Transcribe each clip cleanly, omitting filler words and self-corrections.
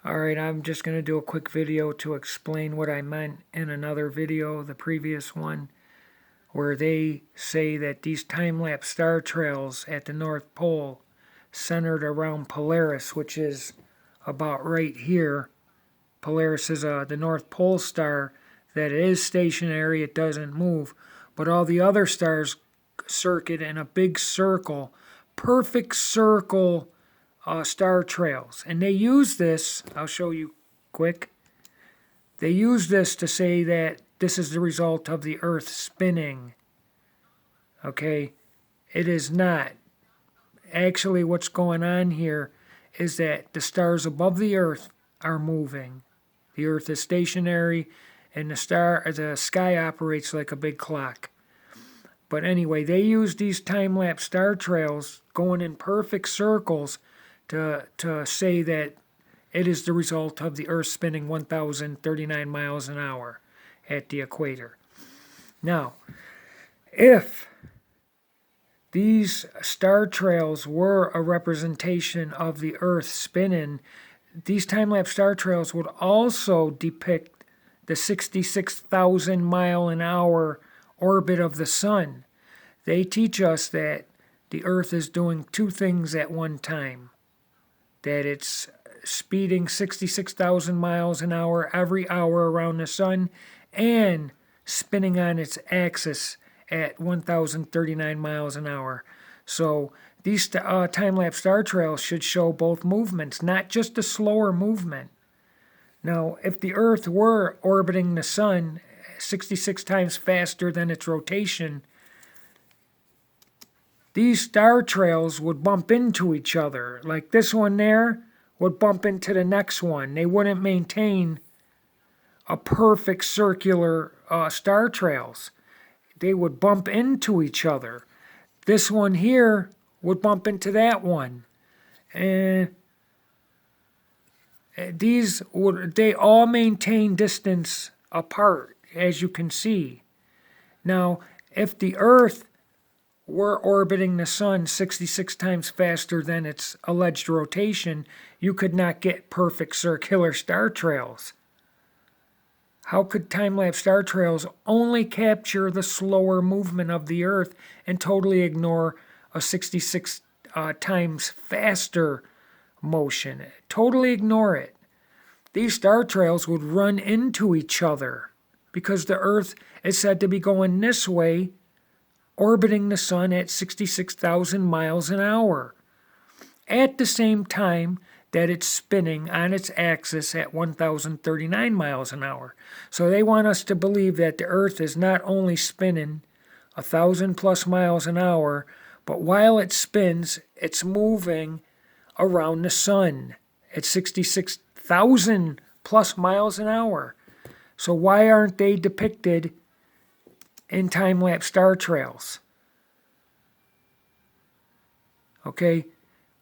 Alright, I'm just going to do a quick video to explain what I meant in another video, the previous one, where they say that these time-lapse star trails at the North Pole centered around Polaris, which is about right here. Polaris is the North Pole star that is stationary, it doesn't move, but all the other stars circuit in a big circle, perfect circle star trails. And they use this, I'll show you quick. They use this to say that this is the result of the Earth spinning. Okay, it is not. Actually, what's going on here is that the stars above the Earth are moving. The Earth is stationary, and the sky operates like a big clock. But anyway, they use these time-lapse star trails going in perfect circles to say that it is the result of the Earth spinning 1,039 miles an hour at the equator. Now, if these star trails were a representation of the Earth spinning, these time-lapse star trails would also depict the 66,000 mile an hour orbit of the sun. They teach us that the Earth is doing two things at one time. That it's speeding 66,000 miles an hour every hour around the sun and spinning on its axis at 1,039 miles an hour. So these time-lapse star trails should show both movements, not just a slower movement. Now, if the Earth were orbiting the sun 66 times faster than its rotation, these star trails would bump into each other. Like this one there would bump into the next one. They wouldn't maintain a perfect circular star trails. They would bump into each other. This one here would bump into that one. And they all maintain distance apart, as you can see. Now, if the Earth were orbiting the sun 66 times faster than its alleged rotation, you could not get perfect circular star trails. How could time-lapse star trails only capture the slower movement of the Earth and totally ignore a 66 times faster motion? Totally ignore it. These star trails would run into each other because the Earth is said to be going this way, orbiting the sun at 66,000 miles an hour, at the same time that it's spinning on its axis at 1,039 miles an hour. So they want us to believe that the Earth is not only spinning 1,000 plus miles an hour, but while it spins, it's moving around the sun at 66,000 plus miles an hour. So why aren't they depicted in time-lapse star trails? Okay,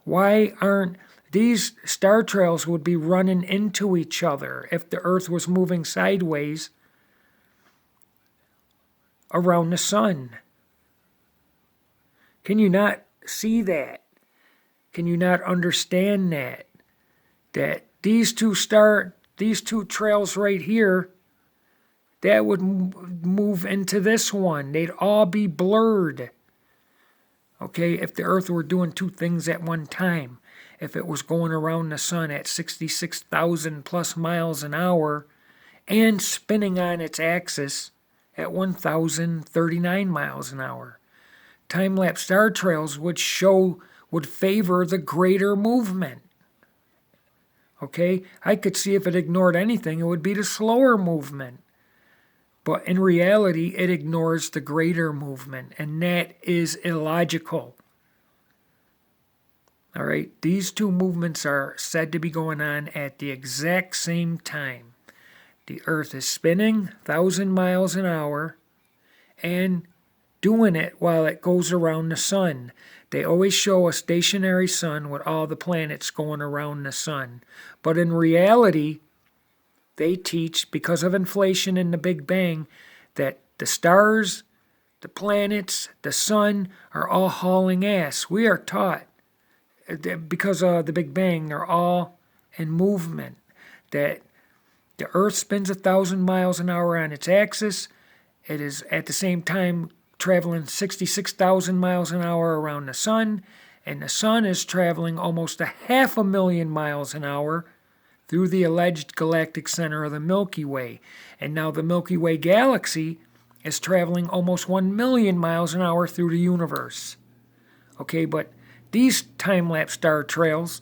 why aren't these star trails would be running into each other if the Earth was moving sideways around the sun? Can you not see that? Can you not understand that? That these two trails right here, that would move into this one. They'd all be blurred. Okay, if the Earth were doing two things at one time. If it was going around the sun at 66,000 plus miles an hour and spinning on its axis at 1,039 miles an hour. Time-lapse star trails would favor the greater movement. Okay, I could see if it ignored anything, it would be the slower movement. But in reality, it ignores the greater movement, and that is illogical. All right, these two movements are said to be going on at the exact same time. The Earth is spinning 1,000 miles an hour and doing it while it goes around the sun. They always show a stationary sun with all the planets going around the sun. But in reality, they teach, because of inflation and the Big Bang, that the stars, the planets, the sun are all hauling ass. We are taught, because of the Big Bang, they're all in movement. that the Earth spins 1,000 miles an hour on its axis. It is at the same time traveling 66,000 miles an hour around the sun, and the sun is traveling almost 500,000 miles an hour through the alleged galactic center of the Milky Way. And now the Milky Way galaxy is traveling almost 1 million miles an hour through the universe. Okay, but these time-lapse star trails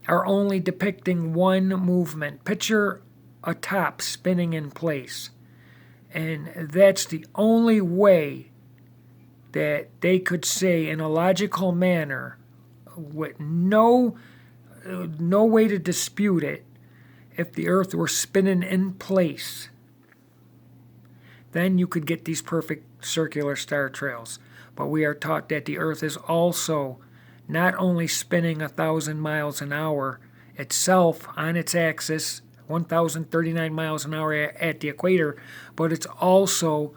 are only depicting one movement. Picture a top spinning in place. And that's the only way that they could say in a logical manner, with no way to dispute it, if the Earth were spinning in place, then you could get these perfect circular star trails. But we are taught that the Earth is also not only spinning 1,000 miles an hour itself on its axis, 1,039 miles an hour at the equator, but it's also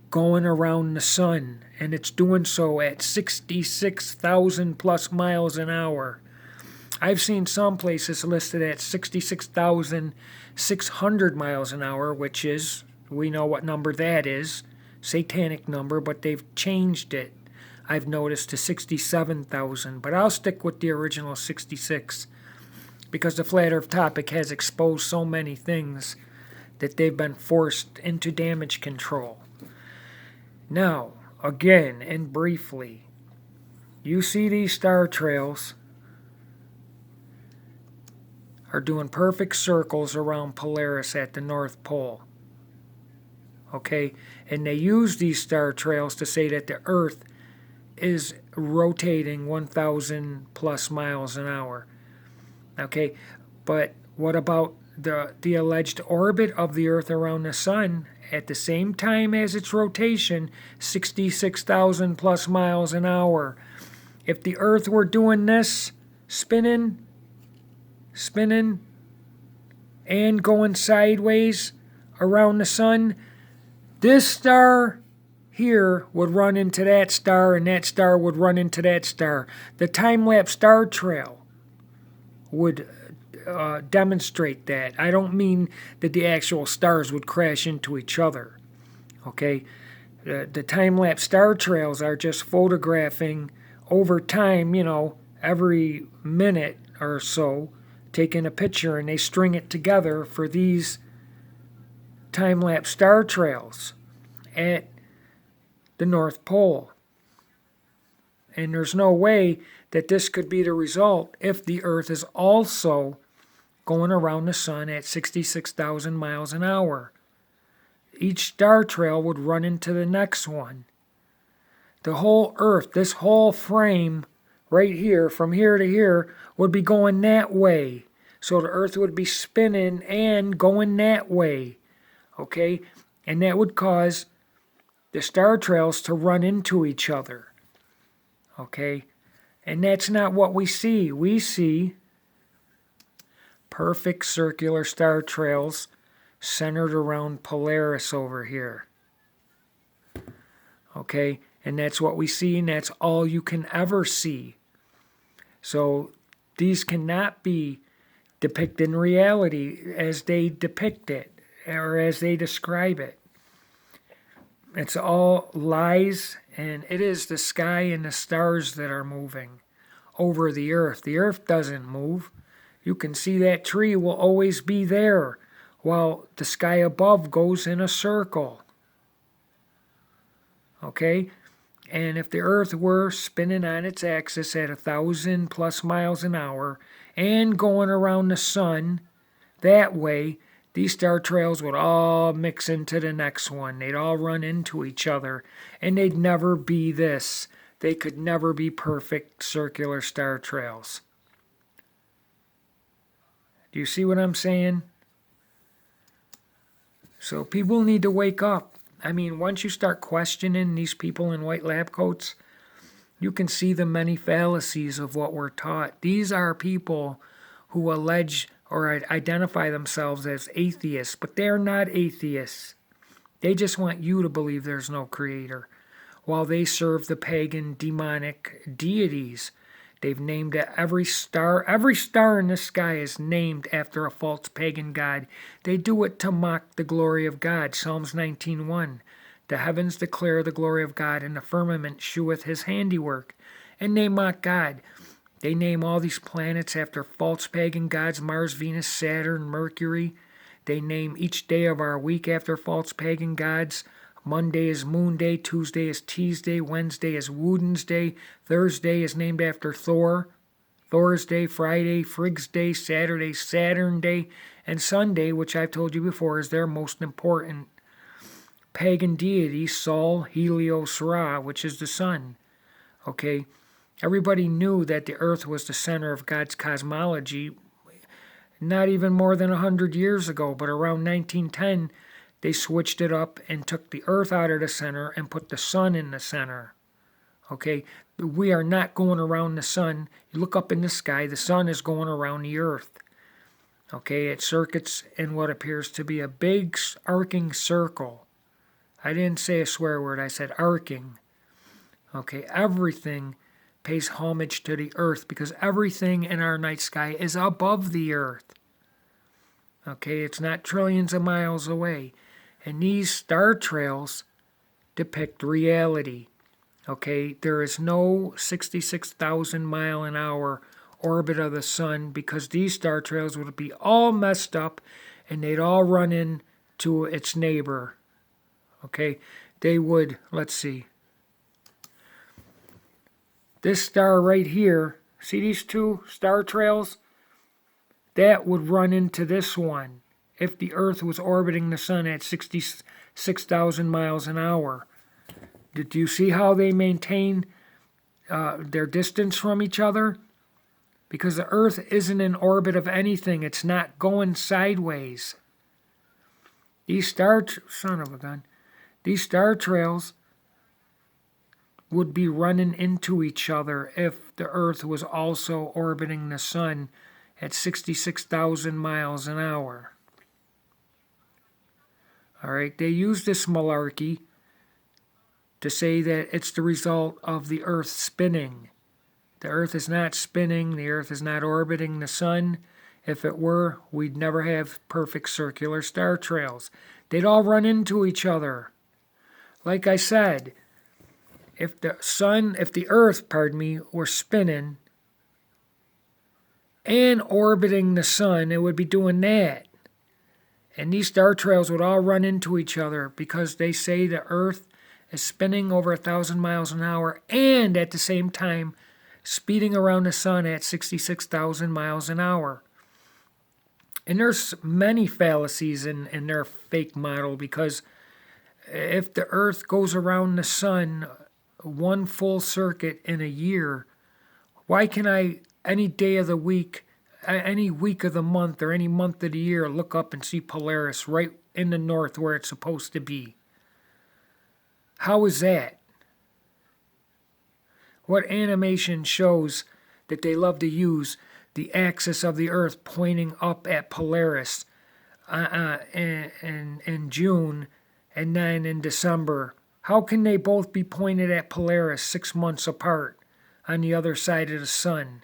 going around the sun, and it's doing so at 66,000 plus miles an hour. I've seen some places listed at 66,600 miles an hour, which is, we know what number that is, satanic number, but they've changed it, I've noticed, to 67,000. But I'll stick with the original 66 because the Flat Earth topic has exposed so many things that they've been forced into damage control. Now, again and briefly, you see these star trails are doing perfect circles around Polaris at the North Pole. Okay, and they use these star trails to say that the Earth is rotating 1,000 plus miles an hour. Okay, but what about the alleged orbit of the Earth around the sun at the same time as its rotation, 66,000 plus miles an hour? If the Earth were doing this, spinning, and going sideways around the sun, this star here would run into that star, and that star would run into that star. The time-lapse star trail would demonstrate that. I don't mean that the actual stars would crash into each other. Okay? The time-lapse star trails are just photographing over time, every minute or so, taking a picture, and they string it together for these time-lapse star trails at the North Pole. And there's no way that this could be the result if the Earth is also going around the sun at 66,000 miles an hour. Each star trail would run into the next one. The whole Earth, this whole frame right here, from here to here, would be going that way. So the Earth would be spinning and going that way. Okay? And that would cause the star trails to run into each other. Okay? And that's not what we see. We see perfect circular star trails centered around Polaris over here. Okay? And that's what we see, and that's all you can ever see. So these cannot be depicted in reality as they depict it or as they describe it. It's all lies, and it is the sky and the stars that are moving over the Earth. The Earth doesn't move. You can see that tree will always be there while the sky above goes in a circle. Okay? And if the Earth were spinning on its axis at 1,000 plus miles an hour and going around the sun that way, these star trails would all mix into the next one. They'd all run into each other, and they'd never be this. They could never be perfect circular star trails. Do you see what I'm saying? So people need to wake up. I mean, once you start questioning these people in white lab coats, you can see the many fallacies of what we're taught. These are people who allege or identify themselves as atheists, but they're not atheists. They just want you to believe there's no creator, while they serve the pagan demonic deities They've named every star. Every star in the sky is named after a false pagan god. They do it to mock the glory of God. Psalms 19:1. The heavens declare the glory of God, and the firmament sheweth his handiwork. And they mock God. They name all these planets after false pagan gods: Mars, Venus, Saturn, Mercury. They name each day of our week after false pagan gods. Monday is Moon Day, Tuesday is Tease Day, Wednesday is Woden's Day, Thursday is named after Thor, Thor's Day, Friday, Frigg's Day, Saturday, Saturn Day, and Sunday, which I've told you before, is their most important pagan deity, Sol, Helios, Ra, which is the sun. Okay, everybody knew that the earth was the center of God's cosmology not even more than 100 years ago, but around 1910, they switched it up and took the earth out of the center and put the sun in the center. Okay, we are not going around the sun. You look up in the sky, the sun is going around the earth. Okay, it circuits in what appears to be a big arcing circle. I didn't say a swear word, I said arcing. Okay, everything pays homage to the earth because everything in our night sky is above the earth. Okay, it's not trillions of miles away. And these star trails depict reality. Okay, there is no 66,000 mile an hour orbit of the sun because these star trails would be all messed up and they'd all run into its neighbor. Okay, they would, let's see. This star right here, see these two star trails? That would run into this one if the Earth was orbiting the sun at 66,000 miles an hour. Did you see how they maintain their distance from each other? Because the Earth isn't in orbit of anything. It's not going sideways. These star trails would be running into each other if the Earth was also orbiting the sun at 66,000 miles an hour. All right, they use this malarkey to say that it's the result of the Earth spinning. The Earth is not spinning. The Earth is not orbiting the sun. If it were, we'd never have perfect circular star trails. They'd all run into each other. Like I said, if the Earth, were spinning and orbiting the sun, it would be doing that. And these star trails would all run into each other because they say the Earth is spinning over 1,000 miles an hour and at the same time speeding around the sun at 66,000 miles an hour. And there's many fallacies in their fake model because if the Earth goes around the sun one full circuit in a year, why can I, any day of the week, any week of the month, or any month of the year, look up and see Polaris right in the north where it's supposed to be? How is that? What animation shows that they love to use the axis of the Earth pointing up at Polaris in June and then in December? How can they both be pointed at Polaris 6 months apart on the other side of the sun?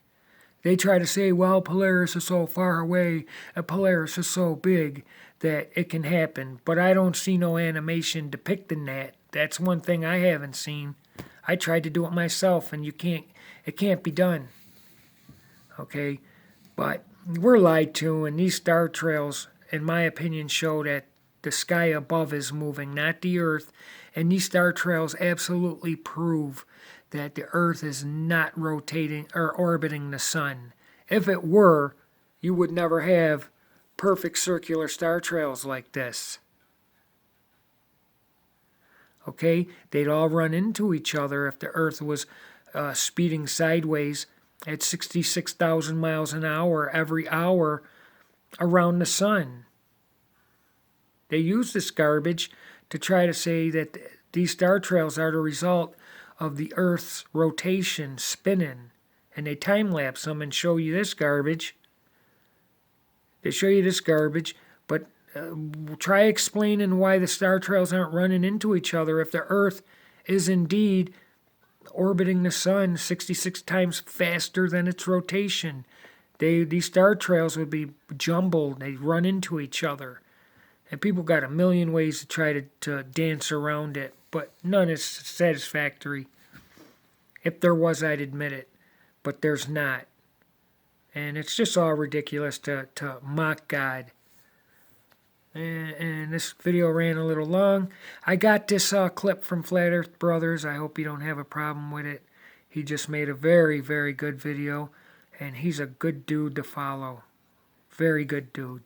They try to say, well, Polaris is so far away and Polaris is so big that it can happen. But I don't see no animation depicting that. That's one thing I haven't seen. I tried to do it myself and it can't be done. Okay? But we're lied to, and these star trails, in my opinion, show that the sky above is moving, not the Earth. And these star trails absolutely prove that the Earth is not rotating or orbiting the sun. If it were, you would never have perfect circular star trails like this. Okay? They'd all run into each other if the Earth was speeding sideways at 66,000 miles an hour every hour around the sun. They use this garbage to try to say that these star trails are the result of the Earth's rotation spinning. And they time-lapse them and show you this garbage. They show you this garbage, but try explaining why the star trails aren't running into each other if the Earth is indeed orbiting the sun 66 times faster than its rotation. These star trails would be jumbled. They'd run into each other. And people got a million ways to try to dance around it, but none is satisfactory. If there was, I'd admit it, but there's not. And it's just all ridiculous to mock God. And this video ran a little long. I got this clip from Flat Earth Brothers. I hope you don't have a problem with it. He just made a very, very good video, and he's a good dude to follow. Very good dude.